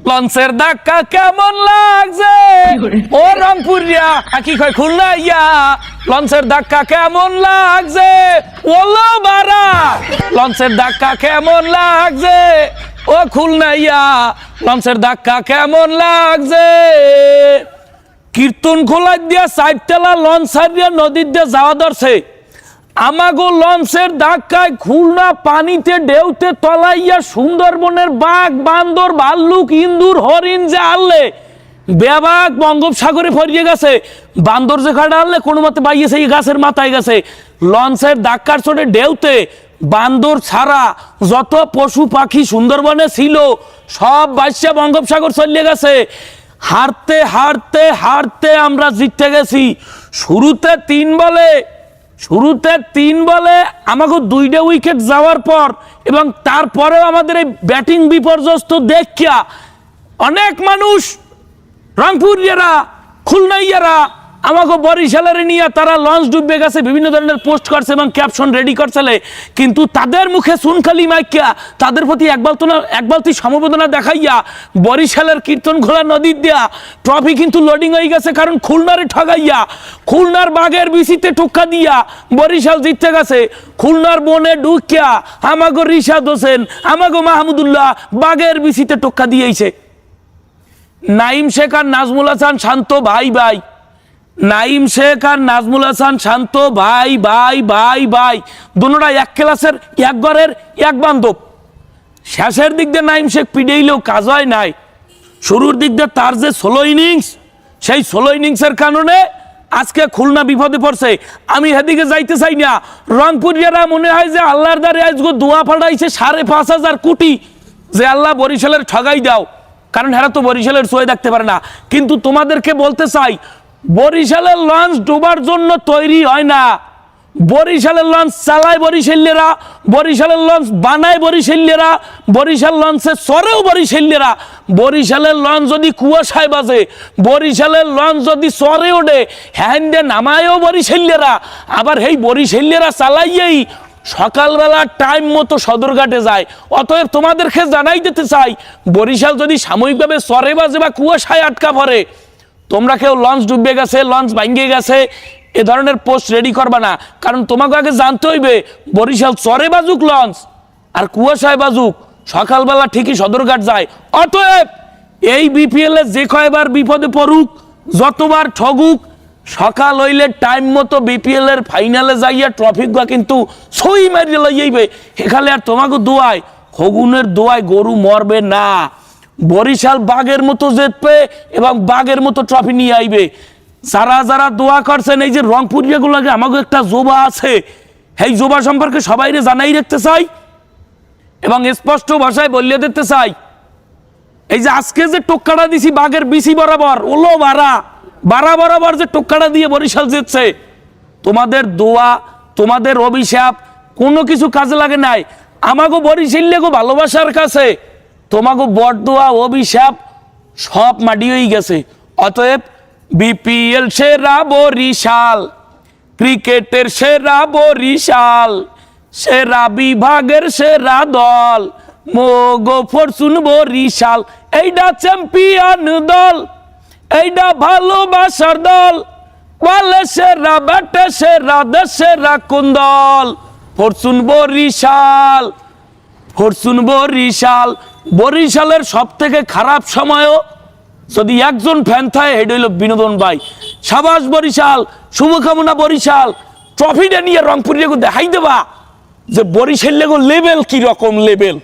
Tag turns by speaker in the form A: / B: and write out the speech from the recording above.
A: লঞ্চের ধাক্কা কেমন লাগছে ও রংপুরিয়া কি কয় খুলনা ইয়া লঞ্চের ধাক্কা কেমন লাগছে ওলো বারা লঞ্চের ধাক্কা কেমন লাগছে ও খুলনা ইয়া লঞ্চের ধাক্কা কেমন লাগছে কীর্তন খোলা দিয়া সাইডতলা লঞ্চ ছাড়িয়া নদীর দিয়ে যাওয়া ধরছে আমাগো লঞ্চের ধাক্কায় খুলনা পানিতে ঢেউতে তলাইয়া সুন্দরবনের বাঘ বান্দর ভাল্লুক ইন্দুর হরিণ যে আনলে বেবাক বঙ্গোপসাগরে ফরিয়ে গেছে বান্দর যে কাটা আনলে কোনো মতে বাইয়েছে এই গাছের মাথায় গেছে লঞ্চের ধাক্কার চোটে ঢেউতে বান্দর ছাড়া যত পশু পাখি সুন্দরবনে ছিল সব বাইশা বঙ্গোপসাগর চলে গেছে হারতে হারতে হারতে আমরা জিততে গেছি শুরুতে 3 বলে আমাকে 2টা উইকেট যাওয়ার পর এবং তারপরেও আমাদের এই ব্যাটিং বিপর্যস্ত দেখিয়া অনেক মানুষ রংপুরিয়ারা খুলনাইয়ারা আমাকে বরিশালের নিয়ে তারা লঞ্চ ডুবে গেছে বিভিন্ন ধরনের পোস্ট করছে এবং ক্যাপশন রেডি করছে কিন্তু তাদের মুখে সুনখালি মাইকিয়া তাদের প্রতি একবালতি সমবেদনা দেখাইয়া বরিশালের কীর্তন খোলা নদীর দিয়া ট্রফি কিন্তু লোডিং হয়ে গেছে কারণ খুলনারে ঠগাইয়া খুলনার বাগের বিসিতে টোক্কা দিয়া বরিশাল জিততে গেছে খুলনার বনে ঢুকিয়া আমাগো রিশাদ হোসেন আমাগো মাহমুদুল্লাহ বাগের বিসিতে টোক্কা দিয়েছে নাইম শেখ আর নাজমুল হাসান শান্ত ভাই ভাই নাইম শেখ আর নাজমুল হাসান শান্ত ভাই ভাই ভাই ভাই দুনোটা এক ক্লাসের এক ঘরের এক বান্ধব শেষের দিক দিয়ে নাইম শেখ পিড়েইলেও কাজ হয় নাই শুরুর দিক দিয়ে তার যে 16 ইনিংস সেই 16 ইনিংসের কারণে আজকে খুলনা বিপদে পড়ছে আমি এদিকে যাইতে চাই না রংপুরিয়ারা মনে হয় যে আল্লাহর দ্বারে আজকে দোয়া পাঠাইছে 5,500 কোটি যে আল্লাহ বরিশালের ঠগাই দাও কারণ এরা তো বরিশালের সোয়ে দেখতে পারে না কিন্তু তোমাদেরকে বলতে চাই বরিশালের লঞ্চ ডোবার জন্য তৈরি হয় না বরিশালের লঞ্চ চালায় বরিশালেরা বরিশালের লঞ্চ বানায় বরিশালেরা বরিশাল লঞ্চে চড়েও বরিশালেরা বরিশালের লঞ্চ যদি কুয়াশায় বাজে বরিশালের লঞ্চ যদি চড়ে ওঠে হ্যান্ডে নামায়ও বরিশালেরা আবার এই বরিশালেরা চালাইয়েই সকালবেলা টাইম মতো সদরঘাটে যায় অতএব তোমাদেরকে জানাই দিতে চাই বরিশাল যদি সাময়িকভাবে চড়ে বাজে বা কুয়াশায় আটকা পড়ে তোমরা কেউ লঞ্চ ডুবে গেছে লঞ্চ ভাঙ্গে গেছে এ ধরনের পোস্ট রেডি করবা না কারণ তোমাকে আগে জানতে হইবে বরিশাল চরে বাজুক লঞ্চ আর কুয়াশায় বাজুক সকালবেলা ঠিকই সদরঘাট যায় অতএব এই বিপিএল এ যে কয়বার বিপদে পড়ুক যতবার ঠগুক সকাল হইলে টাইম মতো বিপিএল এর ফাইনালে যাইয়া ট্রফিগুলা কিন্তু সই মারিয়ে লইয়াইবে এখানে আর তোমাকে দোয়ায় হগুনের দোয়ায় গরু মরবে না বরিশাল বাগের মতো জিতবে এবং বাগের মতো ট্রফি নিয়ে আইবে যারা যারা দোয়া করছেন এই যে রংপুরিয়াগুলোকে আমাকে একটা জোবা আছে এই জোবা সম্পর্কে সবাইরে জানাই রাখতে চাই এবং স্পষ্ট ভাষায় বলিয়ে দিতে চাই এই যে আজকে যে টোক্কাটা দিছি বাগের বিসি বরাবর ওলো বারা বরাবর যে টোক্কাটা দিয়ে বরিশাল জিতছে তোমাদের দোয়া তোমাদের অভিশাপ কোনো কিছু কাজে লাগে নাই আমাকে বরিশালেগো ভালোবাসার কাছে তোমাকে বড়দোয়া অভিশাপ সব মাটি হয়ে গেছে অতএব বিপিএল সেরা বরিশাল ক্রিকেটের সেরা বরিশাল সেরা বিভাগের সেরা দল মোগো ফরচুন বরিশাল এইটা চ্যাম্পিয়ন দল এইটা ভালোবাসার দল বলে সেরা ব্যাটে সেরা দেশেরা কোন দল ফরচুন বরিশাল ফরচুন বরিশাল বরিশালের সব থেকে খারাপ সময়ও যদি একজন ফ্যান থাকে হেড হইল বিনোদন ভাই সাবাস বরিশাল শুভকামনা বরিশাল ট্রফিটা নিয়ে রংপুরিয়াকে দেখাই দেবা যে বরিশাল লেভেল কি রকম লেভেল